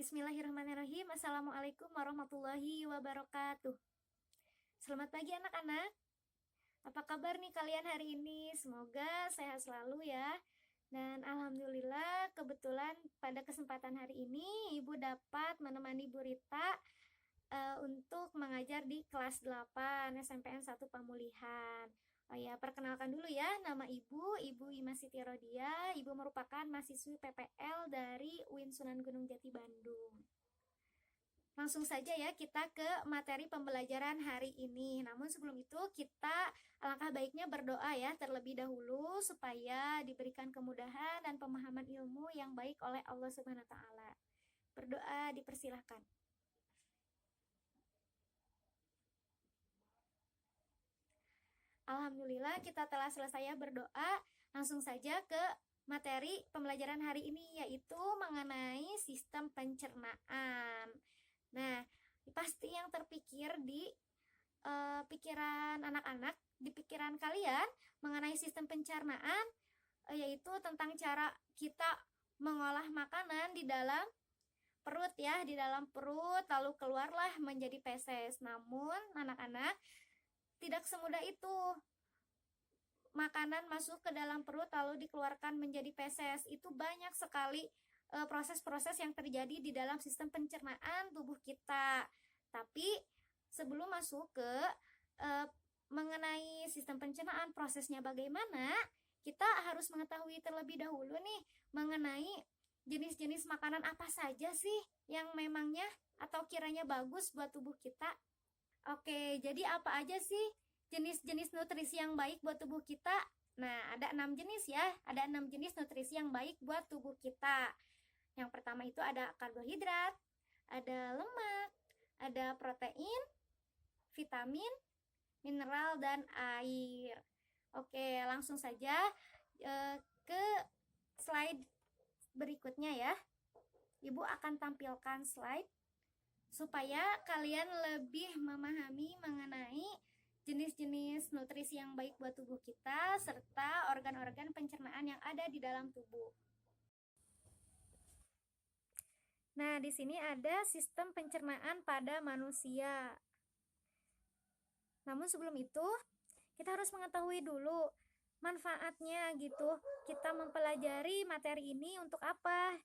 Bismillahirrahmanirrahim. Assalamualaikum warahmatullahi wabarakatuh. Selamat pagi anak-anak. Apa kabar nih kalian hari ini? Semoga sehat selalu ya. Dan alhamdulillah kebetulan pada kesempatan hari ini Ibu dapat menemani Bu Rita untuk mengajar di kelas 8 SMPN 1 Pamulihan. Oh ya, perkenalkan dulu ya, nama Ibu Ima Siti Rodia. Ibu merupakan mahasiswi PPL dari UIN Sunan Gunung Jati Bandung. Langsung saja ya kita ke materi pembelajaran hari ini. Namun sebelum itu kita alangkah baiknya berdoa ya terlebih dahulu supaya diberikan kemudahan dan pemahaman ilmu yang baik oleh Allah Subhanahu wa taala. Berdoa dipersilahkan. Alhamdulillah kita telah selesai berdoa. Langsung saja ke materi pembelajaran hari ini, yaitu mengenai sistem pencernaan. Nah, pasti yang terpikir di pikiran anak-anak, di pikiran kalian mengenai sistem pencernaan, yaitu tentang cara kita mengolah makanan di dalam perut ya, di dalam perut lalu keluarlah menjadi feses. Namun anak-anak, tidak semudah itu. Makanan masuk ke dalam perut lalu dikeluarkan menjadi feses. Itu banyak sekali proses-proses yang terjadi di dalam sistem pencernaan tubuh kita. Tapi sebelum masuk ke mengenai sistem pencernaan, prosesnya bagaimana, kita harus mengetahui terlebih dahulu nih mengenai jenis-jenis makanan apa saja sih yang memangnya atau kiranya bagus buat tubuh kita. Oke, jadi apa aja sih jenis-jenis nutrisi yang baik buat tubuh kita? Nah, ada 6 jenis ya. Ada 6 jenis nutrisi yang baik buat tubuh kita. Yang pertama itu ada karbohidrat, ada lemak, ada protein, vitamin, mineral, dan air. Oke, langsung saja ke slide berikutnya ya. Ibu akan tampilkan slide supaya kalian lebih memahami mengenai jenis-jenis nutrisi yang baik buat tubuh kita serta organ-organ pencernaan yang ada di dalam tubuh. Nah, di sini ada sistem pencernaan pada manusia. Namun sebelum itu, kita harus mengetahui dulu manfaatnya gitu. Kita mempelajari materi ini untuk apa?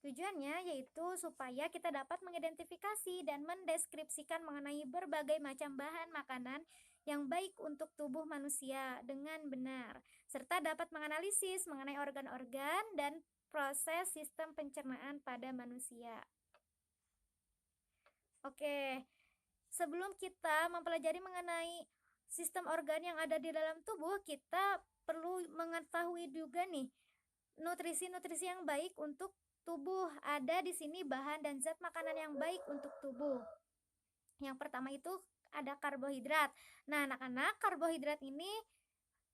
Tujuannya yaitu supaya kita dapat mengidentifikasi dan mendeskripsikan mengenai berbagai macam bahan makanan yang baik untuk tubuh manusia dengan benar, serta dapat menganalisis mengenai organ-organ dan proses sistem pencernaan pada manusia. Oke, sebelum kita mempelajari mengenai sistem organ yang ada di dalam tubuh, kita perlu mengetahui juga nih nutrisi-nutrisi yang baik untuk tubuh. Ada di sini bahan dan zat makanan yang baik untuk tubuh. Yang pertama itu ada karbohidrat. Nah, anak-anak, karbohidrat ini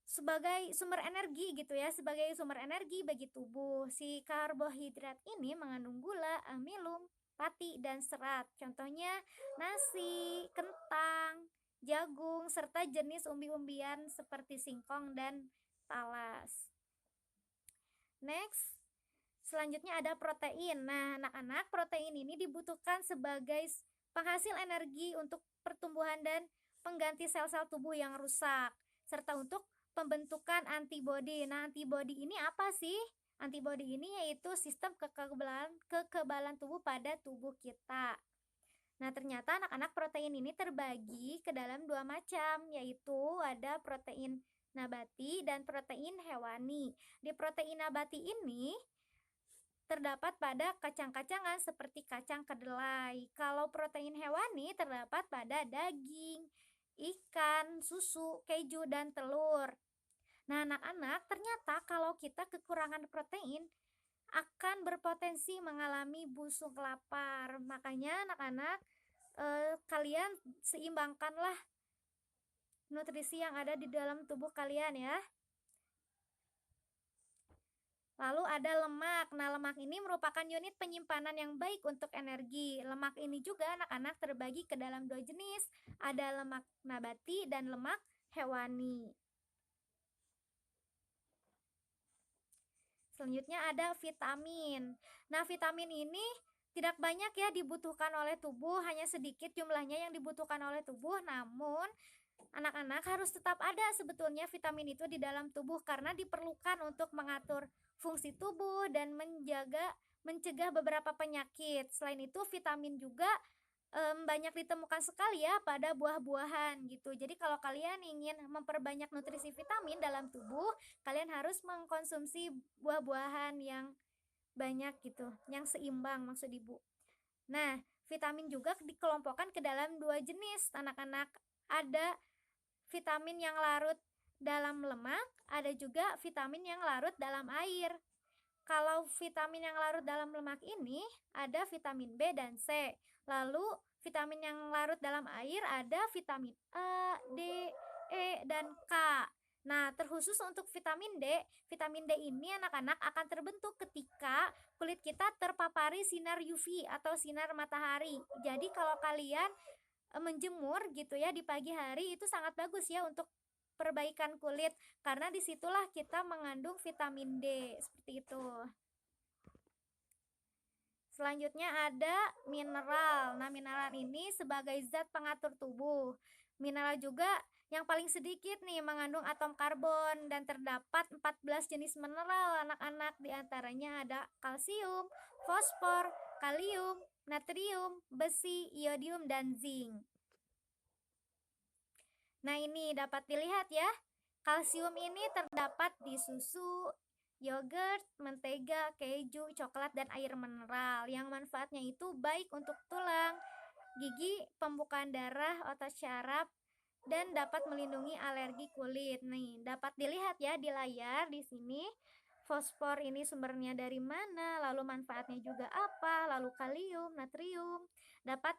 sebagai sumber energi gitu ya, sebagai sumber energi bagi tubuh. Si karbohidrat ini mengandung gula, amilum, pati, dan serat. Contohnya nasi, kentang, jagung, serta jenis umbi-umbian seperti singkong dan talas. Next, selanjutnya ada protein. Nah, anak-anak, protein ini dibutuhkan sebagai penghasil energi untuk pertumbuhan dan pengganti sel-sel tubuh yang rusak, serta untuk pembentukan antibodi. Nah, antibodi ini apa sih? Antibodi ini yaitu sistem kekebalan tubuh pada tubuh kita. Nah, ternyata anak-anak protein ini terbagi ke dalam 2 macam, yaitu ada protein nabati dan protein hewani. Di protein nabati ini terdapat pada kacang-kacangan seperti kacang kedelai. Kalau protein hewani terdapat pada daging, ikan, susu, keju, dan telur. Nah, anak-anak, ternyata kalau kita kekurangan protein akan berpotensi mengalami busuk lapar. Makanya anak-anak, kalian seimbangkanlah nutrisi yang ada di dalam tubuh kalian ya. Lalu ada lemak. Nah, lemak ini merupakan unit penyimpanan yang baik untuk energi. Lemak ini juga anak-anak terbagi ke dalam 2 jenis. Ada lemak nabati dan lemak hewani. Selanjutnya ada vitamin. Nah, vitamin ini tidak banyak ya dibutuhkan oleh tubuh, hanya sedikit jumlahnya yang dibutuhkan oleh tubuh. Namun anak-anak harus tetap ada sebetulnya vitamin itu di dalam tubuh karena diperlukan untuk mengatur fungsi tubuh dan mencegah beberapa penyakit. Selain itu vitamin juga banyak ditemukan sekali ya pada buah-buahan gitu. Jadi kalau kalian ingin memperbanyak nutrisi vitamin dalam tubuh, kalian harus mengkonsumsi buah-buahan yang banyak gitu, yang seimbang maksud ibu. Nah, vitamin juga dikelompokkan ke dalam 2 jenis anak-anak. Ada vitamin yang larut dalam lemak, ada juga vitamin yang larut dalam air. Kalau vitamin yang larut dalam lemak ini ada vitamin B dan C. Lalu vitamin yang larut dalam air ada vitamin A, D, E, dan K. Nah, terkhusus untuk vitamin D ini anak-anak akan terbentuk ketika kulit kita terpapari sinar UV atau sinar matahari. Jadi kalau kalian menjemur gitu ya di pagi hari, itu sangat bagus ya untuk perbaikan kulit karena disitulah kita mengandung vitamin D, seperti itu. Selanjutnya ada mineral. Nah, mineral ini sebagai zat pengatur tubuh. Mineral juga yang paling sedikit nih mengandung atom karbon dan terdapat 14 jenis mineral anak-anak. Di antaranya ada kalsium, fosfor, kalium, natrium, besi, iodium, dan zinc. Nah, ini dapat dilihat ya. Kalsium ini terdapat di susu, yogurt, mentega, keju, coklat, dan air mineral yang manfaatnya itu baik untuk tulang, gigi, pembukaan darah, otot syaraf, dan dapat melindungi alergi kulit. Nih, dapat dilihat ya di layar di sini. Fosfor ini sumbernya dari mana, lalu manfaatnya juga apa, lalu kalium, natrium. Dapat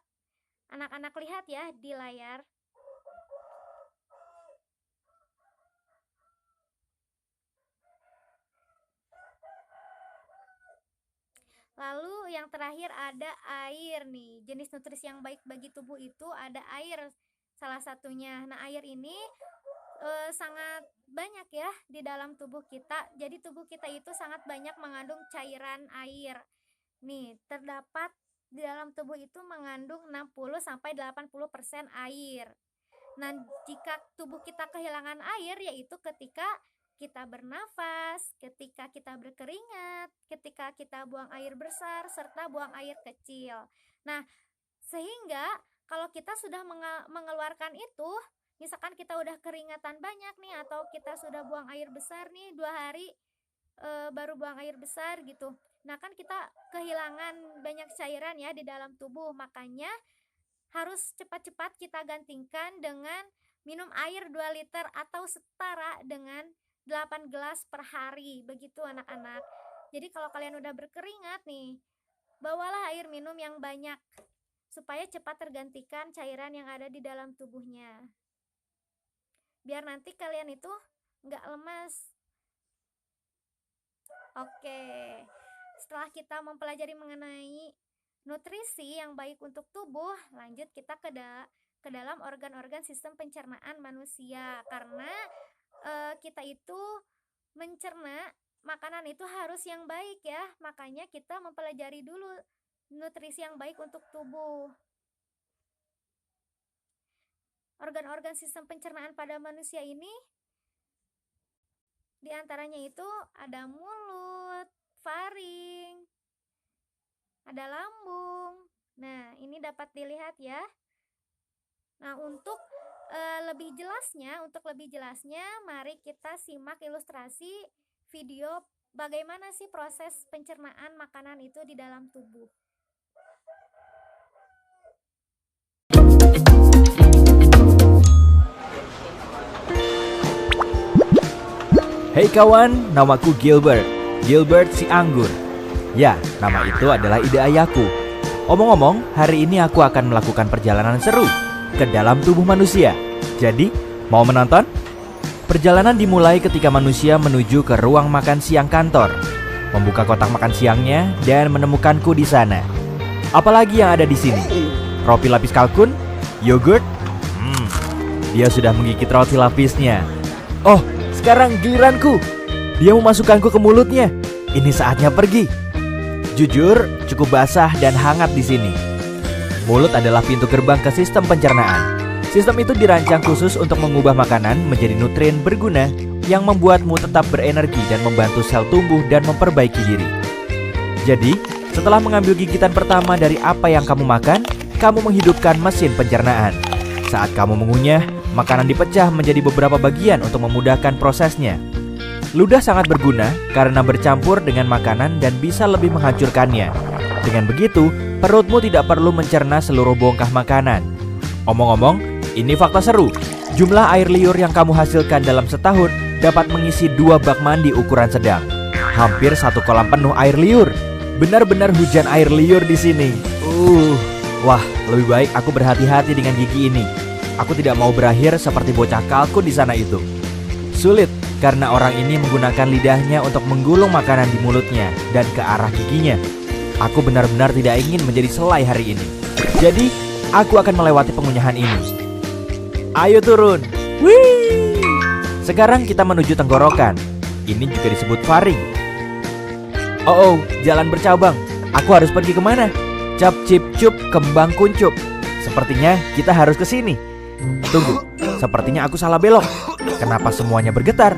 anak-anak lihat ya di layar. Lalu yang terakhir ada air nih. Jenis nutrisi yang baik bagi tubuh itu ada air salah satunya. Nah, air ini sangat banyak ya di dalam tubuh kita. Jadi tubuh kita itu sangat banyak mengandung cairan air. Nih, terdapat di dalam tubuh itu mengandung 60-80% air. Nah, jika tubuh kita kehilangan air yaitu ketika kita bernafas, ketika kita berkeringat, ketika kita buang air besar, serta buang air kecil. Nah, sehingga kalau kita sudah mengeluarkan itu, misalkan kita udah keringatan banyak nih, atau kita sudah buang air besar nih 2 hari baru buang air besar gitu. Nah, kan kita kehilangan banyak cairan ya di dalam tubuh, makanya harus cepat-cepat kita gantikan dengan minum air 2 liter atau setara dengan 8 gelas per hari, begitu anak-anak. Jadi kalau kalian udah berkeringat nih, bawalah air minum yang banyak supaya cepat tergantikan cairan yang ada di dalam tubuhnya, biar nanti kalian itu nggak lemas. Oke, setelah kita mempelajari mengenai nutrisi yang baik untuk tubuh, lanjut kita ke dalam organ-organ sistem pencernaan manusia. Karena kita itu mencerna makanan itu harus yang baik ya, makanya kita mempelajari dulu nutrisi yang baik untuk tubuh. Organ-organ sistem pencernaan pada manusia ini diantaranya itu ada mulut, faring, ada lambung. Nah, ini dapat dilihat ya. Nah, untuk lebih jelasnya, mari kita simak ilustrasi video bagaimana sih proses pencernaan makanan itu di dalam tubuh. Hey kawan, namaku Gilbert si anggur. Ya, nama itu adalah ide ayahku. Omong-omong, hari ini aku akan melakukan perjalanan seru ke dalam tubuh manusia. Jadi, mau menonton? Perjalanan dimulai ketika manusia menuju ke ruang makan siang kantor, membuka kotak makan siangnya dan menemukanku di sana. Apalagi yang ada di sini? Roti lapis kalkun? Yogurt? Dia sudah menggigit roti lapisnya. Oh, sekarang giliranku. Dia memasukkanku ke mulutnya. Ini saatnya pergi. Jujur, cukup basah dan hangat di sini. Mulut adalah pintu gerbang ke sistem pencernaan. Sistem itu dirancang khusus untuk mengubah makanan menjadi nutrien berguna yang membuatmu tetap berenergi dan membantu sel tumbuh dan memperbaiki diri. Jadi, setelah mengambil gigitan pertama dari apa yang kamu makan, kamu menghidupkan mesin pencernaan. Saat kamu mengunyah, makanan dipecah menjadi beberapa bagian untuk memudahkan prosesnya. Ludah sangat berguna karena bercampur dengan makanan dan bisa lebih menghancurkannya. Dengan begitu, perutmu tidak perlu mencerna seluruh bongkah makanan. Omong-omong, ini fakta seru. Jumlah air liur yang kamu hasilkan dalam setahun dapat mengisi 2 bak mandi ukuran sedang. Hampir 1 kolam penuh air liur. Benar-benar hujan air liur di sini. Wah, lebih baik aku berhati-hati dengan gigi ini. Aku tidak mau berakhir seperti bocah kalkun di sana itu. Sulit karena orang ini menggunakan lidahnya untuk menggulung makanan di mulutnya dan ke arah giginya. Aku benar-benar tidak ingin menjadi selai hari ini. Jadi, aku akan melewati pengunyahan ini. Ayo turun. Wih! Sekarang kita menuju tenggorokan. Ini juga disebut faring. Oh, jalan bercabang. Aku harus pergi kemana? Cap cip cup kembang kuncup. Sepertinya kita harus ke sini. Tunggu, sepertinya aku salah belok. Kenapa semuanya bergetar?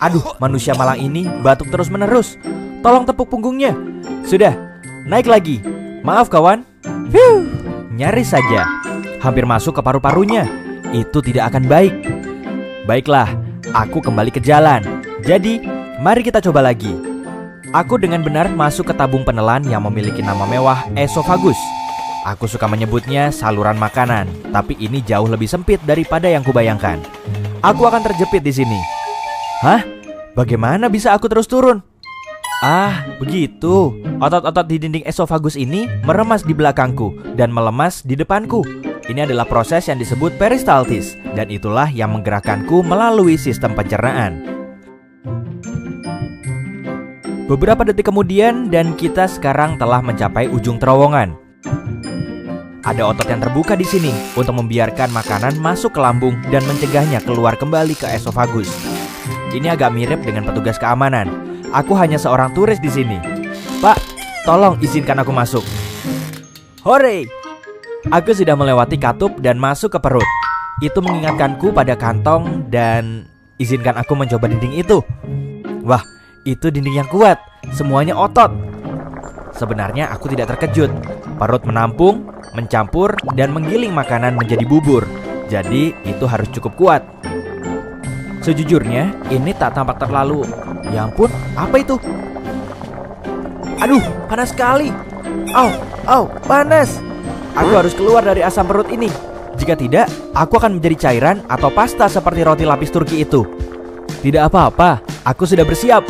Aduh, manusia malang ini batuk terus-menerus. Tolong tepuk punggungnya. Sudah, naik lagi. Maaf kawan. Nyaris saja. Hampir masuk ke paru-parunya. Itu tidak akan baik. Baiklah, aku kembali ke jalan. Jadi, mari kita coba lagi. Aku dengan benar masuk ke tabung penelan yang memiliki nama mewah esofagus. Aku suka menyebutnya saluran makanan, tapi ini jauh lebih sempit daripada yang kubayangkan. Aku akan terjepit di sini. Hah? Bagaimana bisa aku terus turun? Ah, begitu. Otot-otot di dinding esofagus ini meremas di belakangku dan melemas di depanku. Ini adalah proses yang disebut peristaltis, dan itulah yang menggerakkanku melalui sistem pencernaan. Beberapa detik kemudian, dan kita sekarang telah mencapai ujung terowongan. Ada otot yang terbuka di sini untuk membiarkan makanan masuk ke lambung dan mencegahnya keluar kembali ke esofagus. Ini agak mirip dengan petugas keamanan. Aku hanya seorang turis di sini. Pak, tolong izinkan aku masuk. Hore! Aku sudah melewati katup dan masuk ke perut. Itu mengingatkanku pada kantong dan izinkan aku mencoba dinding itu. Wah, itu dinding yang kuat. Semuanya otot. Sebenarnya aku tidak terkejut. Perut menampung, mencampur, dan menggiling makanan menjadi bubur. Jadi itu harus cukup kuat. Sejujurnya, ini tak tampak terlalu. Ya ampun, apa itu? Aduh, panas sekali. Au, panas. Aku harus keluar dari asam perut ini. Jika tidak, aku akan menjadi cairan atau pasta seperti roti lapis Turki itu. Tidak apa-apa, aku sudah bersiap.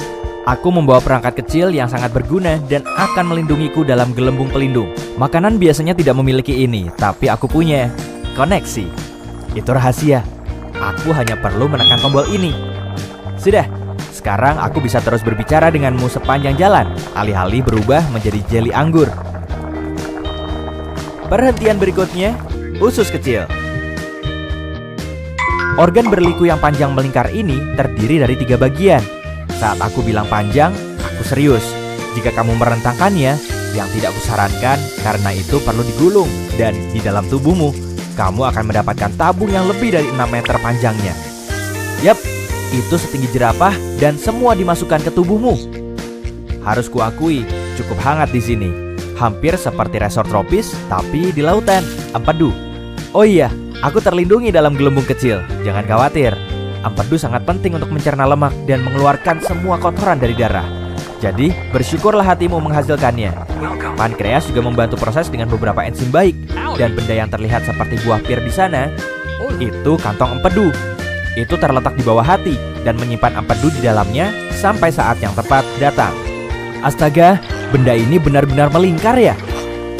Aku membawa perangkat kecil yang sangat berguna dan akan melindungiku dalam gelembung pelindung. Makanan biasanya tidak memiliki ini, tapi aku punya. Koneksi. Itu rahasia. Aku hanya perlu menekan tombol ini. Sudah, sekarang aku bisa terus berbicara denganmu sepanjang jalan, alih-alih berubah menjadi jeli anggur. Perhentian berikutnya, usus kecil. Organ berliku yang panjang melingkar ini terdiri dari 3 bagian. Saat aku bilang panjang, aku serius. Jika kamu merentangkannya, yang tidak kusarankan karena itu perlu digulung. Dan di dalam tubuhmu, kamu akan mendapatkan tabung yang lebih dari 6 meter panjangnya. Yap, itu setinggi jerapah dan semua dimasukkan ke tubuhmu. Harus kuakui, cukup hangat di sini. Hampir seperti resort tropis, tapi di lautan, empedu. Oh iya, aku terlindungi dalam gelembung kecil. Jangan khawatir. Empedu sangat penting untuk mencerna lemak dan mengeluarkan semua kotoran dari darah. Jadi, bersyukurlah hatimu menghasilkannya. Pankreas juga membantu proses dengan beberapa enzim baik. Dan benda yang terlihat seperti buah pir di sana, itu kantong empedu. Itu terletak di bawah hati dan menyimpan empedu di dalamnya sampai saat yang tepat datang. Astaga, benda ini benar-benar melingkar ya.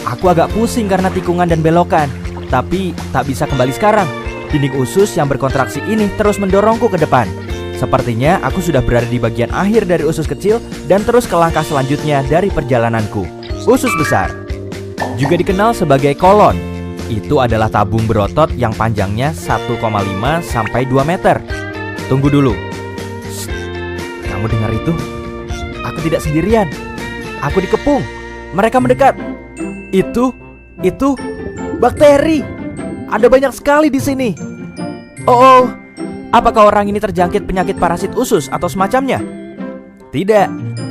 Aku agak pusing karena tikungan dan belokan, tapi tak bisa kembali sekarang. Dinding usus yang berkontraksi ini terus mendorongku ke depan. Sepertinya aku sudah berada di bagian akhir dari usus kecil dan terus ke langkah selanjutnya dari perjalananku. Usus besar, juga dikenal sebagai kolon. Itu adalah tabung berotot yang panjangnya 1,5 sampai 2 meter. Tunggu dulu. Shh, kamu dengar itu? Aku tidak sendirian. Aku dikepung. Mereka mendekat. Itu bakteri. Ada banyak sekali di sini. Oh, apakah orang ini terjangkit penyakit parasit usus atau semacamnya? Tidak.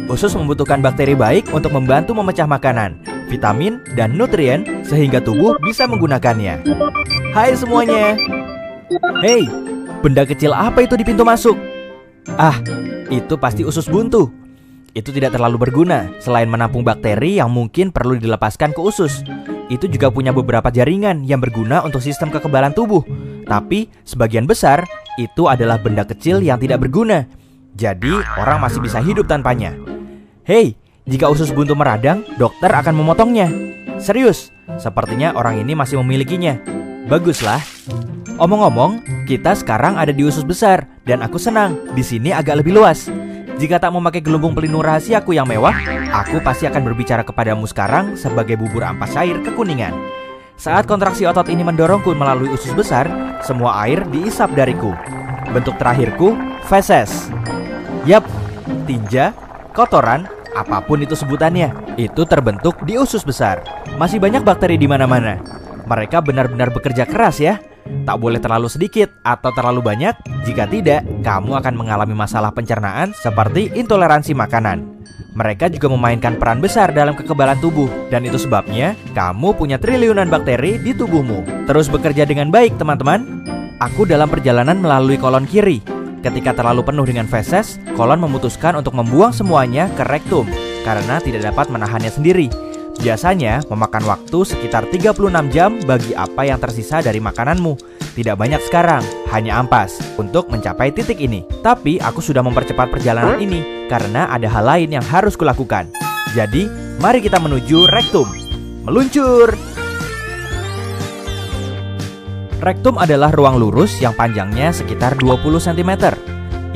Usus membutuhkan bakteri baik untuk membantu memecah makanan, vitamin, dan nutrien sehingga tubuh bisa menggunakannya. Hai semuanya. Hei, benda kecil apa itu di pintu masuk? Ah, itu pasti usus buntu. Itu tidak terlalu berguna selain menampung bakteri yang mungkin perlu dilepaskan ke usus. Itu juga punya beberapa jaringan yang berguna untuk sistem kekebalan tubuh. Tapi sebagian besar itu adalah benda kecil yang tidak berguna. Jadi orang masih bisa hidup tanpanya. Hei, jika usus buntu meradang, dokter akan memotongnya. Serius, sepertinya orang ini masih memilikinya. Baguslah. Omong-omong, kita sekarang ada di usus besar dan aku senang. Di sini agak lebih luas. Jika tak memakai gelembung pelindung rahasiaku yang mewah, aku pasti akan berbicara kepadamu sekarang sebagai bubur ampas cair kekuningan. Saat kontraksi otot ini mendorongku melalui usus besar, semua air diisap dariku. Bentuk terakhirku, feses. Yap, tinja, kotoran, apapun itu sebutannya, itu terbentuk di usus besar. Masih banyak bakteri di mana-mana. Mereka benar-benar bekerja keras ya. Tak boleh terlalu sedikit atau terlalu banyak. Jika tidak, kamu akan mengalami masalah pencernaan seperti intoleransi makanan. Mereka juga memainkan peran besar dalam kekebalan tubuh. Dan itu sebabnya kamu punya triliunan bakteri di tubuhmu. Terus bekerja dengan baik teman-teman. Aku dalam perjalanan melalui kolon kiri. Ketika terlalu penuh dengan feses, kolon memutuskan untuk membuang semuanya ke rektum karena tidak dapat menahannya sendiri. Biasanya memakan waktu sekitar 36 jam bagi apa yang tersisa dari makananmu. Tidak banyak sekarang, hanya ampas untuk mencapai titik ini. Tapi aku sudah mempercepat perjalanan ini karena ada hal lain yang harus kulakukan. Jadi, mari kita menuju rektum. Meluncur! Rektum adalah ruang lurus yang panjangnya sekitar 20 cm.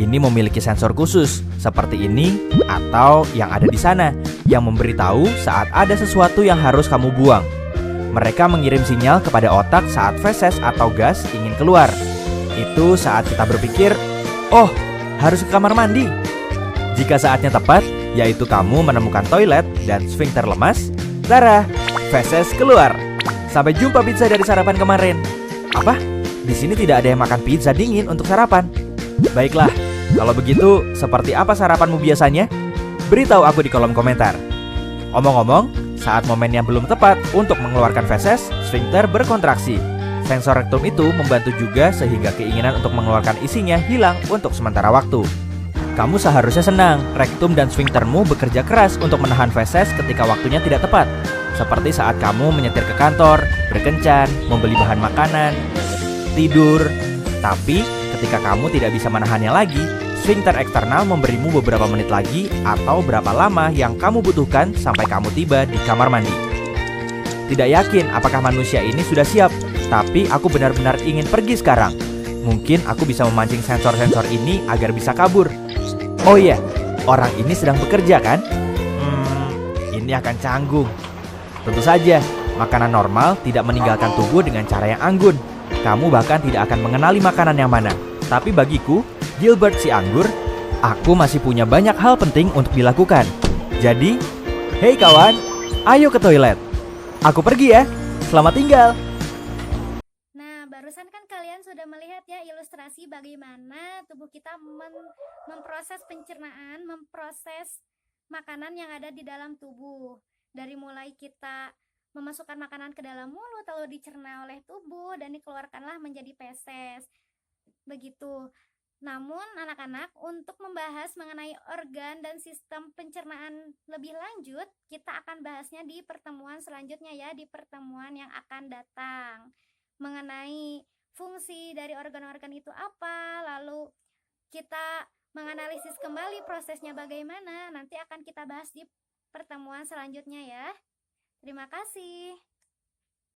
Ini memiliki sensor khusus, seperti ini atau yang ada di sana, yang memberitahu saat ada sesuatu yang harus kamu buang. Mereka mengirim sinyal kepada otak saat feses atau gas ingin keluar. Itu saat kita berpikir, oh, harus ke kamar mandi. Jika saatnya tepat, yaitu kamu menemukan toilet dan sfinkter lemas, tara, feses keluar. Sampai jumpa pizza dari sarapan kemarin. Apa? Di sini tidak ada yang makan pizza dingin untuk sarapan. Baiklah, kalau begitu, seperti apa sarapanmu biasanya? Beritahu aku di kolom komentar. Omong-omong, saat momen yang belum tepat untuk mengeluarkan feses, sfinkter berkontraksi. Sensor rektum itu membantu juga sehingga keinginan untuk mengeluarkan isinya hilang untuk sementara waktu. Kamu seharusnya senang, rektum dan sfinktermu bekerja keras untuk menahan feses ketika waktunya tidak tepat. Seperti saat kamu menyetir ke kantor, berkencan, membeli bahan makanan, tidur. Tapi ketika kamu tidak bisa menahannya lagi, sfinkter eksternal memberimu beberapa menit lagi atau berapa lama yang kamu butuhkan sampai kamu tiba di kamar mandi. Tidak yakin apakah manusia ini sudah siap, tapi aku benar-benar ingin pergi sekarang. Mungkin aku bisa memancing sensor-sensor ini agar bisa kabur. Oh iya, orang ini sedang bekerja kan? Ini akan canggung. Tentu saja, makanan normal tidak meninggalkan tubuh dengan cara yang anggun. Kamu bahkan tidak akan mengenali makanan yang mana. Tapi bagiku, Gilbert si anggur, aku masih punya banyak hal penting untuk dilakukan. Jadi, hei kawan, ayo ke toilet. Aku pergi ya, selamat tinggal. Nah, barusan kan kalian sudah melihat ya ilustrasi bagaimana tubuh kita memproses pencernaan, memproses makanan yang ada di dalam tubuh. Dari mulai kita memasukkan makanan ke dalam mulut, lalu dicerna oleh tubuh dan dikeluarkanlah menjadi feses. Begitu. Namun anak-anak, untuk membahas mengenai organ dan sistem pencernaan lebih lanjut, kita akan bahasnya di pertemuan selanjutnya ya, di pertemuan yang akan datang. Mengenai fungsi dari organ-organ itu apa, lalu kita menganalisis kembali prosesnya bagaimana, nanti akan kita bahas di pertemuan selanjutnya ya. Terima kasih.